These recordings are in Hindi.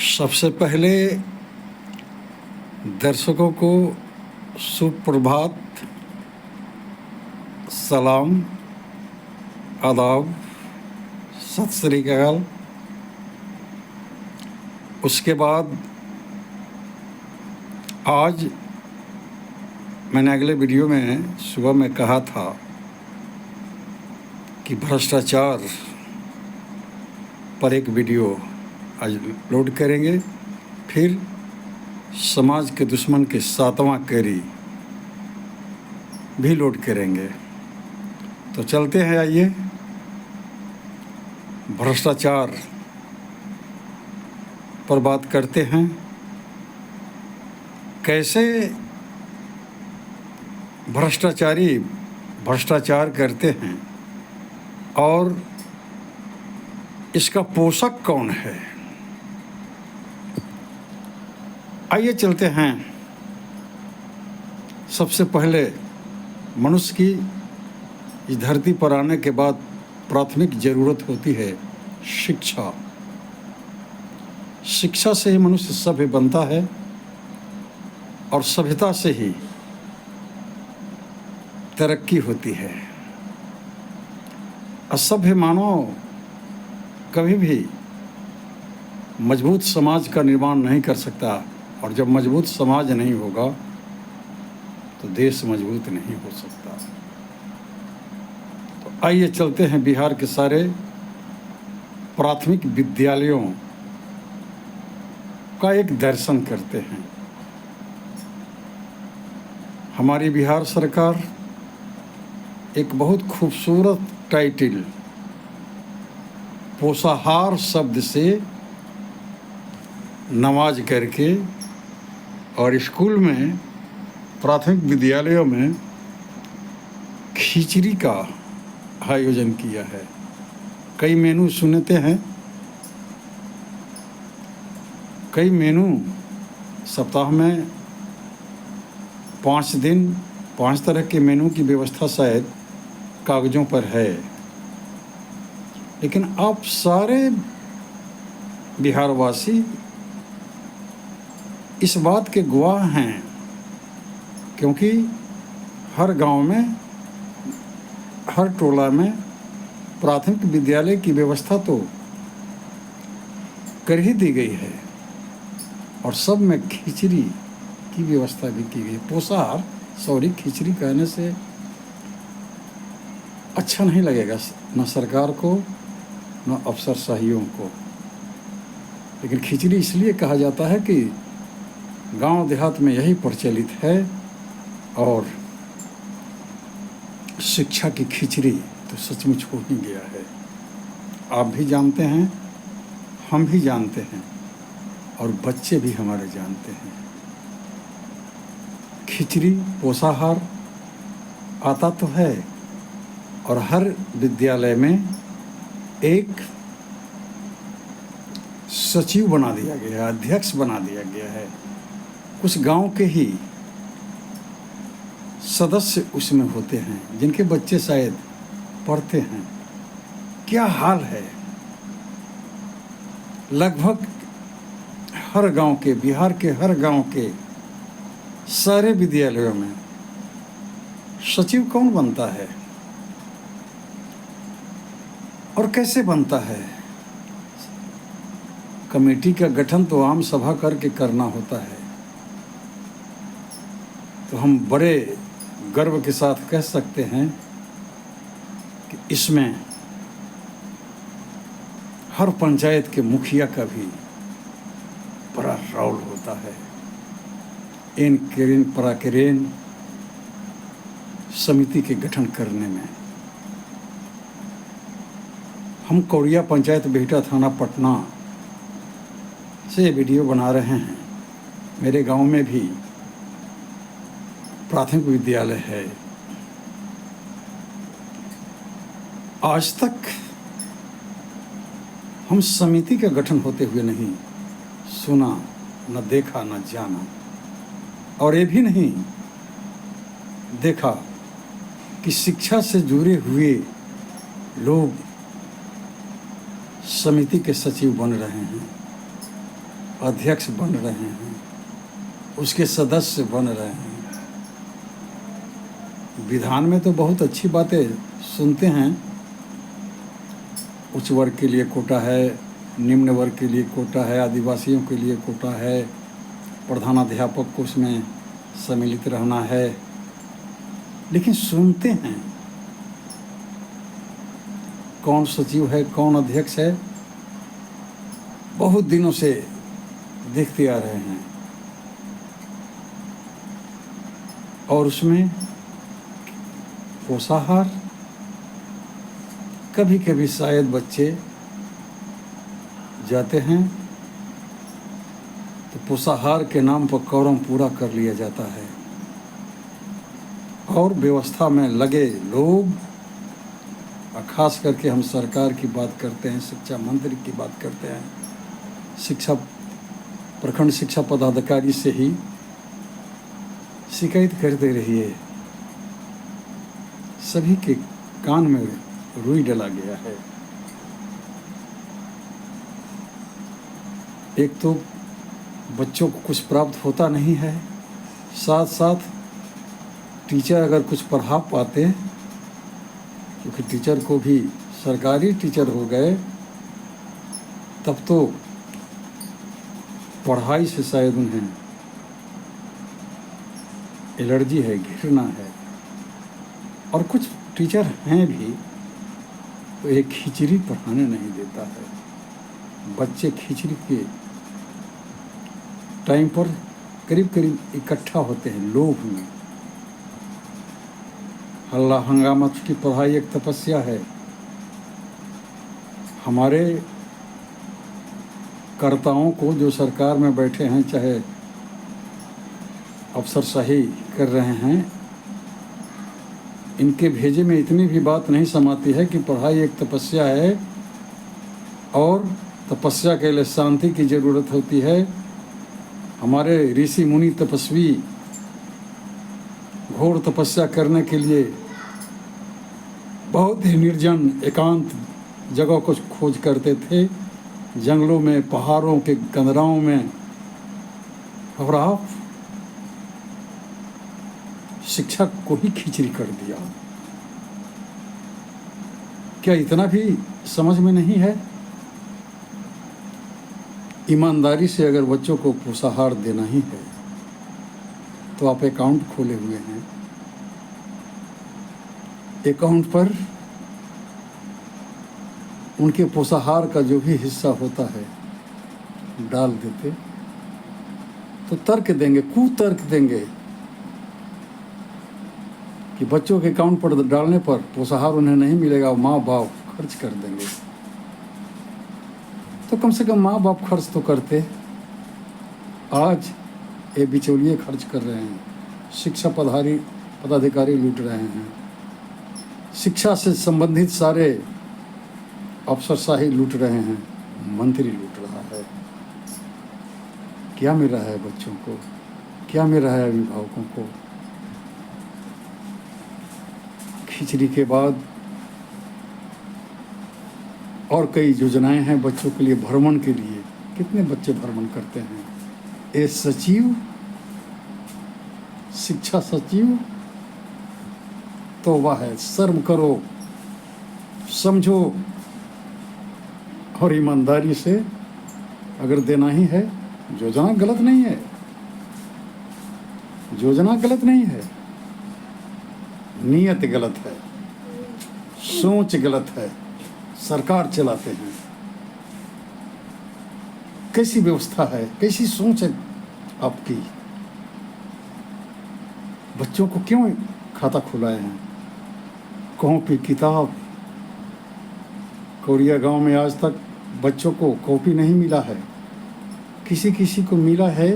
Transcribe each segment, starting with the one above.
सबसे पहले दर्शकों को सुप्रभात, सलाम, आदाब, सत श्री अकाल। उसके बाद आज मैंने अगले वीडियो में सुबह में कहा था कि भ्रष्टाचार पर एक वीडियो आज लोड करेंगे, फिर समाज के दुश्मन के 7वां कड़ी भी लोड करेंगे। तो चलते हैं, आइए। भ्रष्टाचार पर बात करते हैं। कैसे भ्रष्टाचारी भ्रष्टाचार करते हैं और इसका पोषक कौन है। आइए चलते हैं। सबसे पहले मनुष्य की इस धरती पर आने के बाद प्राथमिक ज़रूरत होती है शिक्षा। शिक्षा से ही मनुष्य सभ्य बनता है और सभ्यता से ही तरक्की होती है। असभ्य मानव कभी भी मजबूत समाज का निर्माण नहीं कर सकता, और जब मजबूत समाज नहीं होगा तो देश मजबूत नहीं हो सकता। तो आइए चलते हैं बिहार के सारे प्राथमिक विद्यालयों का एक दर्शन करते हैं। हमारी बिहार सरकार एक बहुत खूबसूरत टाइटल पोषाहार शब्द से नवाज करके और स्कूल में प्राथमिक विद्यालयों में खिचड़ी का आयोजन किया है। कई मेनू सुनते हैं, कई मेनू सप्ताह में 5 दिन 5 तरह के मेनू की व्यवस्था शायद कागज़ों पर है, लेकिन आप सारे बिहारवासी इस बात के गवाह हैं, क्योंकि हर गांव में, हर टोला में प्राथमिक विद्यालय की व्यवस्था तो कर ही दी गई है और सब में खिचड़ी की व्यवस्था भी की गई। पोषाहार, सॉरी, खिचड़ी कहने से अच्छा नहीं लगेगा न सरकार को न अफसरशाहियों को, लेकिन खिचड़ी इसलिए कहा जाता है कि गांव देहात में यही प्रचलित है। और शिक्षा की खिचड़ी तो सचमुच हो ही गया है। आप भी जानते हैं, हम भी जानते हैं और बच्चे भी हमारे जानते हैं। खिचड़ी, पोषाहार आता तो है और हर विद्यालय में एक सचिव बना दिया गया है, अध्यक्ष बना दिया गया है। कुछ गांव के ही सदस्य उसमें होते हैं जिनके बच्चे शायद पढ़ते हैं। क्या हाल है। लगभग हर गांव के, बिहार के हर गांव के सारे विद्यालयों में सचिव कौन बनता है और कैसे बनता है। कमेटी का गठन तो आम सभा करके करना होता है। तो हम बड़े गर्व के साथ कह सकते हैं कि इसमें हर पंचायत के मुखिया का भी बड़ा रोल होता है। इन केरिन पराकेरेन समिति के गठन करने में। हम कौड़िया पंचायत बिहटा थाना पटना से वीडियो बना रहे हैं। मेरे गांव में भी प्राथमिक विद्यालय है। आज तक हम समिति का गठन होते हुए नहीं सुना, न देखा, न जाना, और ये भी नहीं देखा कि शिक्षा से जुड़े हुए लोग समिति के सचिव बन रहे हैं। अध्यक्ष बन रहे हैं, उसके सदस्य बन रहे हैं। विधान में तो बहुत अच्छी बातें सुनते हैं, उच्च वर्ग के लिए कोटा है, निम्न वर्ग के लिए कोटा है, आदिवासियों के लिए कोटा है, प्रधानाध्यापक को उसमें सम्मिलित रहना है, लेकिन सुनते हैं कौन सचिव है, कौन अध्यक्ष है, बहुत दिनों से देखते आ रहे हैं। और उसमें पोषाहार, कभी कभी शायद बच्चे जाते हैं तो पोषाहार के नाम पर कौरम पूरा कर लिया जाता है, और व्यवस्था में लगे लोग, खास करके हम सरकार की बात करते हैं, शिक्षा मंत्री की बात करते हैं, शिक्षा प्रखंड शिक्षा पदाधिकारी से ही शिकायत करते रहिए, सभी के कान में रुई डला गया है। एक तो बच्चों को कुछ प्राप्त होता नहीं है, साथ साथ टीचर अगर कुछ पढ़ा पाते, क्योंकि टीचर को भी सरकारी टीचर हो गए तब तो पढ़ाई से शायद उन्हें एलर्जी है, घृणा है। और कुछ टीचर हैं भी तो एक खिचड़ी पढ़ाने नहीं देता है। बच्चे खिचड़ी के टाइम पर करीब करीब इकट्ठा होते हैं लोभ में। हल्ला हंगामा की पढ़ाई एक तपस्या है। हमारे कर्ताओं को जो सरकार में बैठे हैं, चाहे अफसरशाही कर रहे हैं, इनके भेजे में इतनी भी बात नहीं समाती है कि पढ़ाई एक तपस्या है और तपस्या के लिए शांति की ज़रूरत होती है। हमारे ऋषि मुनि तपस्वी घोर तपस्या करने के लिए बहुत ही निर्जन एकांत जगह को खोज करते थे, जंगलों में, पहाड़ों के कंदराओं में। और आप शिक्षक को ही खिचड़ी कर दिया। क्या इतना भी समझ में नहीं है? ईमानदारी से अगर बच्चों को पोषाहार देना ही है तो आप अकाउंट खोले हुए हैं, अकाउंट पर उनके पोषाहार का जो भी हिस्सा होता है डाल देते तो तर्क देंगे, कुतर्क देंगे कि बच्चों के अकाउंट पर डालने पर पोषाहार उन्हें नहीं मिलेगा, माँ बाप खर्च कर देंगे। तो कम से कम माँ बाप खर्च तो करते। आज ये बिचौलिए खर्च कर रहे हैं, शिक्षा पदाधिकारी लूट रहे हैं, शिक्षा से संबंधित सारे अफसरशाही लूट रहे हैं, मंत्री लूट रहा है। क्या मिल रहा है बच्चों को? क्या मिल रहा है अभिभावकों को? खिचड़ी के बाद और कई योजनाएं हैं बच्चों के लिए, भ्रमण के लिए। कितने बच्चे भ्रमण करते हैं? ये सचिव, शिक्षा सचिव, तौबा है, शर्म करो, समझो। और ईमानदारी से अगर देना ही है, योजना गलत नहीं है, योजना गलत नहीं है, नीयत गलत है, सोच गलत है। सरकार चलाते हैं, कैसी व्यवस्था है, कैसी सोच है आपकी? बच्चों को क्यों खाता खुलाए हैं? कॉपी किताब, कोरिया गांव में आज तक बच्चों को कॉपी नहीं मिला है। किसी किसी को मिला है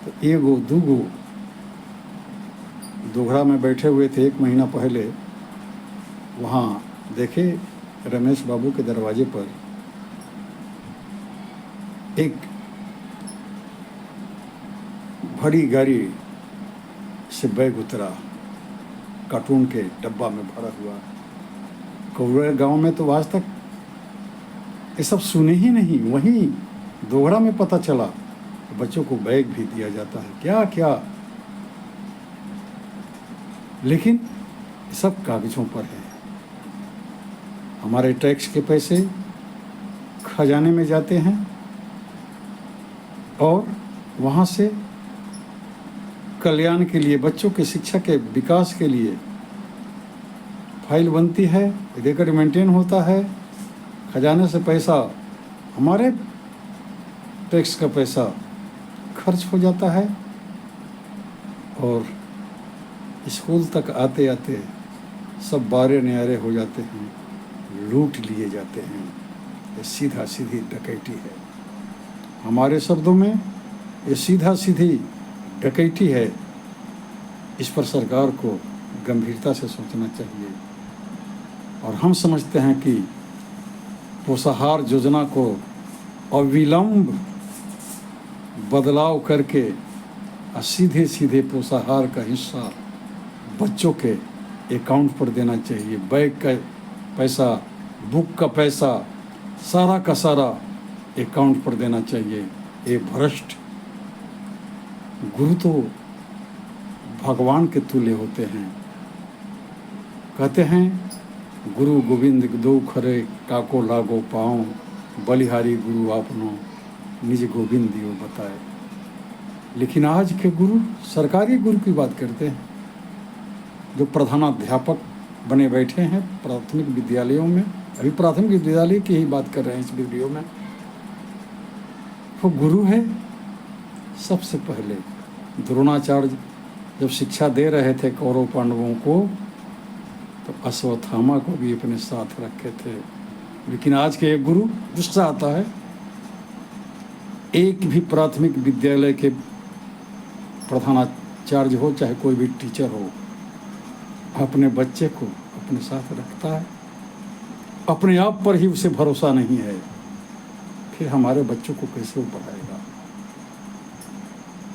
तो एगो दूगो। दोघड़ा में बैठे हुए थे 1 महीना पहले, वहाँ देखे रमेश बाबू के दरवाजे पर एक बड़ी गाड़ी से बैग उतरा, कार्टून के डब्बा में भरा हुआ। कोरिया गांव में तो आज तक ये सब सुने ही नहीं, वहीं दोघड़ा में पता चला। बच्चों को बैग भी दिया जाता है, क्या क्या। लेकिन सब कागज़ों पर है। हमारे टैक्स के पैसे खजाने में जाते हैं और वहाँ से कल्याण के लिए, बच्चों की शिक्षा के विकास के लिए फाइल बनती है, रिकॉर्ड मेंटेन होता है, खजाने से पैसा, हमारे टैक्स का पैसा खर्च हो जाता है और स्कूल तक आते आते सब बारे न्यारे हो जाते हैं, लूट लिए जाते हैं। ये सीधा सीधी डकैती है। हमारे शब्दों में ये सीधा सीधी डकैती है। इस पर सरकार को गंभीरता से सोचना चाहिए। और हम समझते हैं कि पोषाहार योजना को अविलंब बदलाव करके सीधे सीधे पोषाहार का हिस्सा बच्चों के अकाउंट पर देना चाहिए। बैग का पैसा, बुक का पैसा, सारा का सारा अकाउंट पर देना चाहिए। ये भ्रष्ट गुरु तो भगवान के तुल्य होते हैं। कहते हैं गुरु गोविंद दो खरे काको लागो पाओ, बलिहारी गुरु आपनो निज गोविंद दियो बताए। लेकिन आज के गुरु सरकारी गुरु की बात करते हैं, जो प्रधानाध्यापक बने बैठे हैं प्राथमिक विद्यालयों में। अभी प्राथमिक विद्यालय की ही बात कर रहे हैं इस वीडियो में। वो गुरु है। सबसे पहले द्रोणाचार्य जब शिक्षा दे रहे थे कौरव पांडवों को, तो अश्वत्थामा को भी अपने साथ रखे थे। लेकिन आज के एक गुरु, गुस्सा आता है, एक भी प्राथमिक विद्यालय के प्रधानाचार्य हो चाहे कोई भी टीचर हो, अपने बच्चे को अपने साथ रखता है, अपने आप पर ही उसे भरोसा नहीं है, फिर हमारे बच्चों को कैसे वो पढ़ाएगा?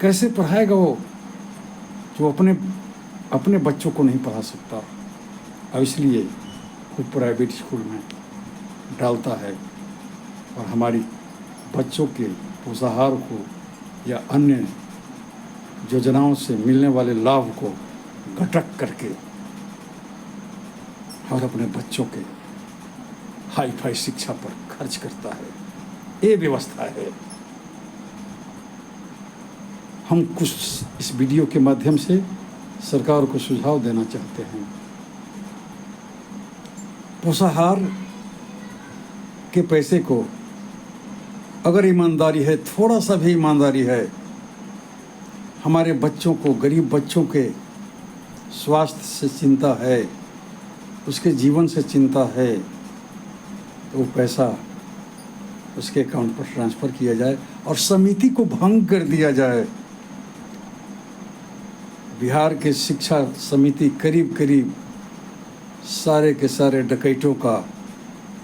कैसे पढ़ाएगा वो जो अपने बच्चों को नहीं पढ़ा सकता? और इसलिए वो प्राइवेट स्कूल में डालता है और हमारी बच्चों के पोषाहार को या अन्य योजनाओं से मिलने वाले लाभ को घटक करके और अपने बच्चों के हाई फाई शिक्षा पर खर्च करता है। ये व्यवस्था है। हम कुछ इस वीडियो के माध्यम से सरकार को सुझाव देना चाहते हैं। पोषाहार के पैसे को अगर ईमानदारी है, थोड़ा सा भी ईमानदारी है, हमारे बच्चों को, गरीब बच्चों के स्वास्थ्य से चिंता है, उसके जीवन से चिंता है, तो वो पैसा उसके अकाउंट पर ट्रांसफ़र किया जाए और समिति को भंग कर दिया जाए। बिहार के शिक्षा समिति करीब करीब सारे के सारे डकैतों का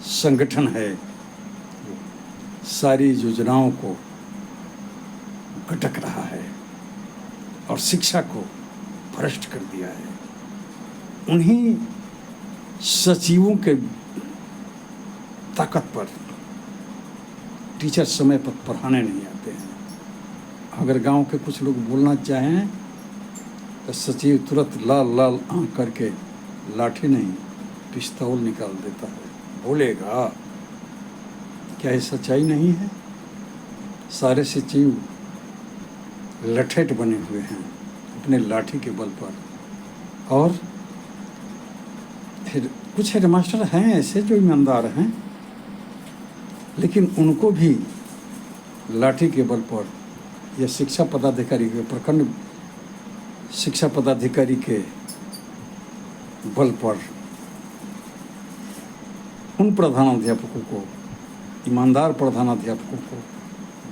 संगठन है। सारी योजनाओं को घटक रहा है और शिक्षा को भ्रष्ट कर दिया है। उन्हीं सचिवों के ताकत पर टीचर समय पर पढ़ाने नहीं आते हैं। अगर गांव के कुछ लोग बोलना चाहें तो सचिव तुरंत लाल लाल आंख करके लाठी नहीं पिस्तौल निकाल देता है, बोलेगा। क्या ये सच्चाई नहीं है? सारे सचिव लठेट बने हुए हैं अपने लाठी के बल पर। और कुछ हेडमास्टर हैं ऐसे जो ईमानदार हैं, लेकिन उनको भी लाठी के बल पर या शिक्षा पदाधिकारी के, प्रखंड शिक्षा पदाधिकारी के बल पर उन प्रधानाध्यापकों को, ईमानदार प्रधानाध्यापकों को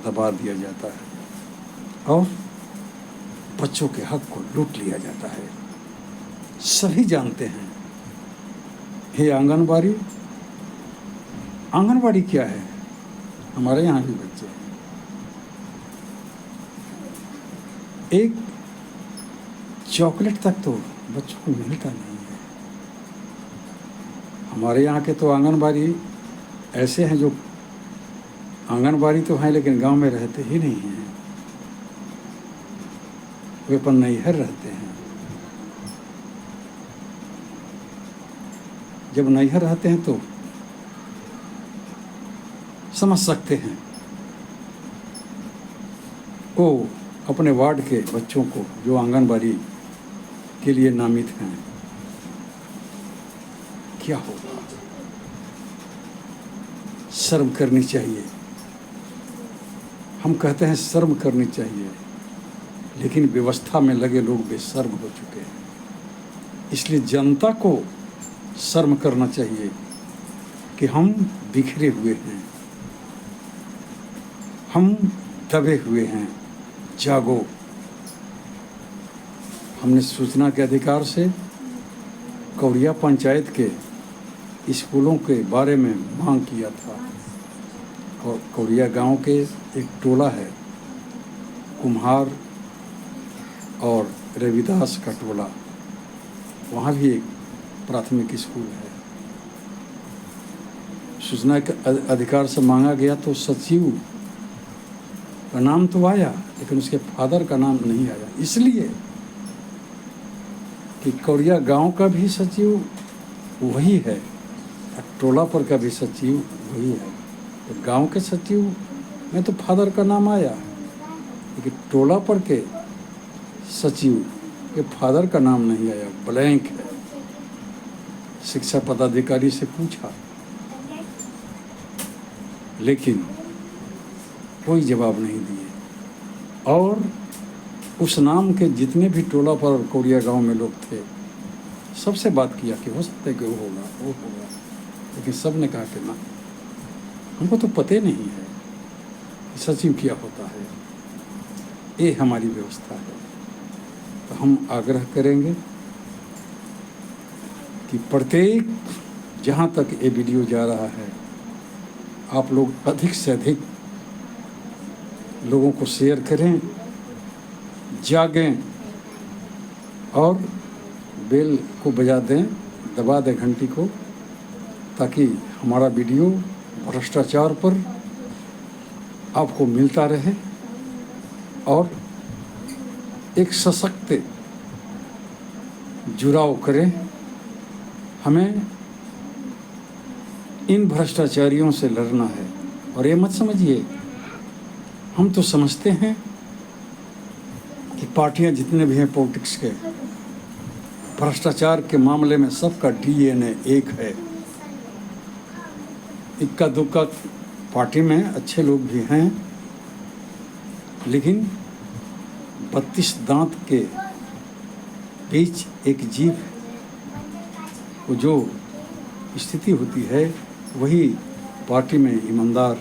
दबा दिया जाता है और बच्चों के हक को लूट लिया जाता है। सभी जानते हैं। ये आंगनबाड़ी क्या है? हमारे यहाँ भी बच्चे हैं। एक चॉकलेट तक तो बच्चों को मिलता नहीं है। हमारे यहाँ के तो आंगनबाड़ी ऐसे हैं जो आंगनबाड़ी तो हैं लेकिन गांव में रहते ही नहीं हैं। वे अपन नैहर रहते हैं। जब नैहर रहते हैं तो समझ सकते हैं। वो अपने वार्ड के बच्चों को जो आंगनबाड़ी के लिए नामित हैं, क्या होगा? शर्म करनी चाहिए। हम कहते हैं शर्म करनी चाहिए, लेकिन व्यवस्था में लगे लोग बेशर्म हो चुके हैं। इसलिए जनता को शर्म करना चाहिए कि हम बिखरे हुए हैं, हम दबे हुए हैं। जागो। हमने सूचना के अधिकार से कौड़िया पंचायत के स्कूलों के बारे में मांग किया था। कौड़िया गांव के एक टोला है, कुम्हार और रविदास का टोला, वहाँ भी एक प्राथमिक स्कूल है। सूचना के अधिकार से मांगा गया तो सचिव का नाम तो आया, लेकिन उसके फादर का नाम नहीं आया, इसलिए कि कौड़िया गांव का भी सचिव वही है और टोला पर का भी सचिव वही है। तो गांव के सचिव में तो फादर का नाम आया, लेकिन टोला पर के सचिव के फादर का नाम नहीं आया, ब्लैंक है। शिक्षा पदाधिकारी से पूछा, लेकिन कोई जवाब नहीं दिए। और उस नाम के जितने भी टोला पर और कौड़िया गांव में लोग थे, सबसे बात किया कि हो सकता है कि वो होगा, लेकिन सब ने कहा कि ना, हमको तो पता नहीं है कि सचिव क्या होता है। ये हमारी व्यवस्था है। तो हम आग्रह करेंगे कि प्रत्येक, जहाँ तक ये वीडियो जा रहा है, आप लोग अधिक से अधिक लोगों को शेयर करें, जागें और बेल को बजा दें, दबा दें घंटी को, ताकि हमारा वीडियो भ्रष्टाचार पर आपको मिलता रहे और एक सशक्त जुड़ाव करें। हमें इन भ्रष्टाचारियों से लड़ना है। और ये मत समझिए, हम तो समझते हैं कि पार्टियां जितने भी हैं पॉलिटिक्स के, भ्रष्टाचार के मामले में सबका DNA एक है। इक्का दुक्का पार्टी में अच्छे लोग भी हैं, लेकिन 32 दांत के बीच एक जीभ को जो स्थिति होती है, वही पार्टी में ईमानदार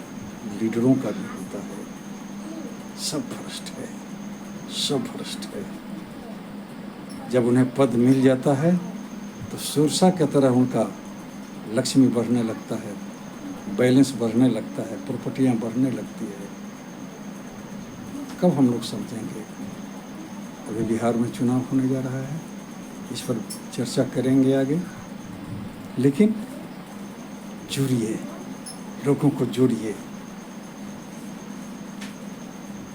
लीडरों का भी होता है। सब भ्रष्ट है, सब भ्रष्ट है। जब उन्हें पद मिल जाता है तो सुरसा की तरह उनका लक्ष्मी बढ़ने लगता है, बैलेंस बढ़ने लगता है, प्रॉपर्टियां बढ़ने लगती है। कब हम लोग समझेंगे? अभी बिहार में चुनाव होने जा रहा है, इस पर चर्चा करेंगे आगे, लेकिन जुड़िए, लोगों को जोड़िए।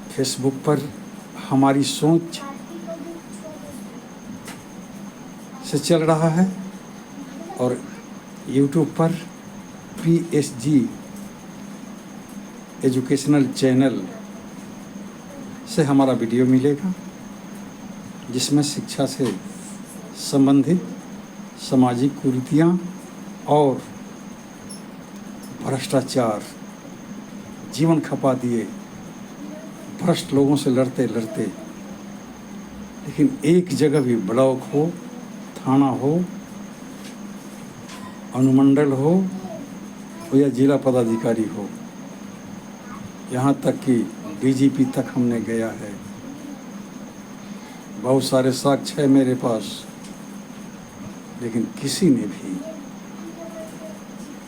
फेसबुक पर हमारी सोच से चल रहा है और यूट्यूब पर PSG एजुकेशनल चैनल से हमारा वीडियो मिलेगा, जिसमें शिक्षा से संबंधित सामाजिक कुरीतियाँ और भ्रष्टाचार, जीवन खपा दिए भ्रष्ट लोगों से लड़ते लड़ते, लेकिन एक जगह भी ब्लॉक हो, थाना हो, अनुमंडल हो या जिला पदाधिकारी हो, यहाँ तक कि DGP तक हमने गया है। बहुत सारे साक्ष्य है मेरे पास, लेकिन किसी ने भी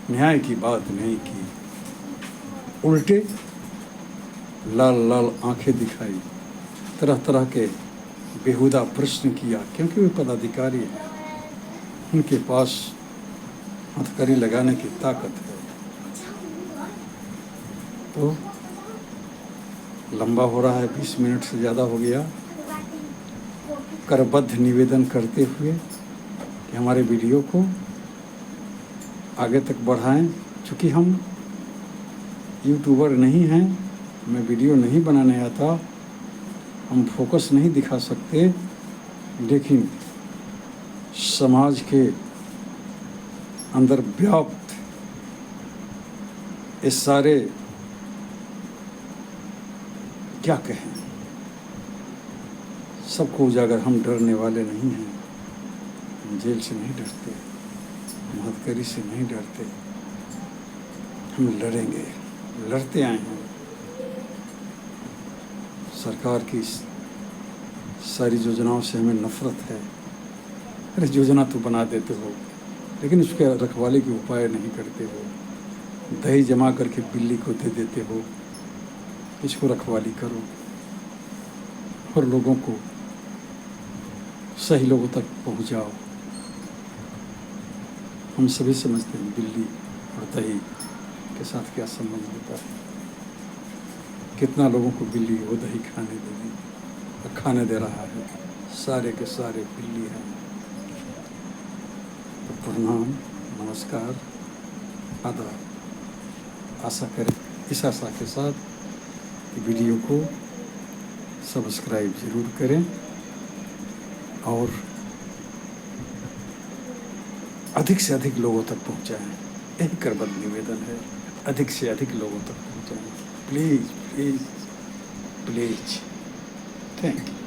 न्याय की बात नहीं की। उल्टे लाल लाल आंखें दिखाई, तरह तरह के बेहुदा प्रश्न किया, क्योंकि वे पदाधिकारी हैं, उनके पास हथकड़ी लगाने की ताकत है। तो लंबा हो रहा है, 20 मिनट से ज़्यादा हो गया। करबद्ध निवेदन करते हुए कि हमारे वीडियो को आगे तक बढ़ाएं। चूँकि हम यूट्यूबर नहीं हैं, हमें वीडियो नहीं बनाने आता, हम फोकस नहीं दिखा सकते, लेकिन समाज के अंदर व्याप्त इस सारे क्या कहें, सबको उजागर, हम डरने वाले नहीं हैं। हम जेल से नहीं डरते, हम हथकड़ी से नहीं डरते, हम लड़ेंगे, लड़ते आए हैं। सरकार की सारी योजनाओं से हमें नफरत है। अरे योजना तो बना देते हो, लेकिन उसके रखवाले के उपाय नहीं करते हो। दही जमा करके बिल्ली को दे देते हो, इसको रखवाली करो और लोगों को सही लोगों तक पहुंचाओ। हम सभी समझते हैं बिल्ली और दही के साथ क्या संबंध होता है। कितना लोगों को बिल्ली वो दही खाने दे रहा है, सारे के सारे बिल्ली हैं। तो प्रणाम, नमस्कार, आदाब। आशा करें, इस आशा के साथ कि वीडियो को सब्सक्राइब ज़रूर करें और अधिक से अधिक लोगों तक पहुंचाएं। यही करबद्ध निवेदन है, अधिक से अधिक लोगों तक पहुंचाएं। Please please please. Thank you.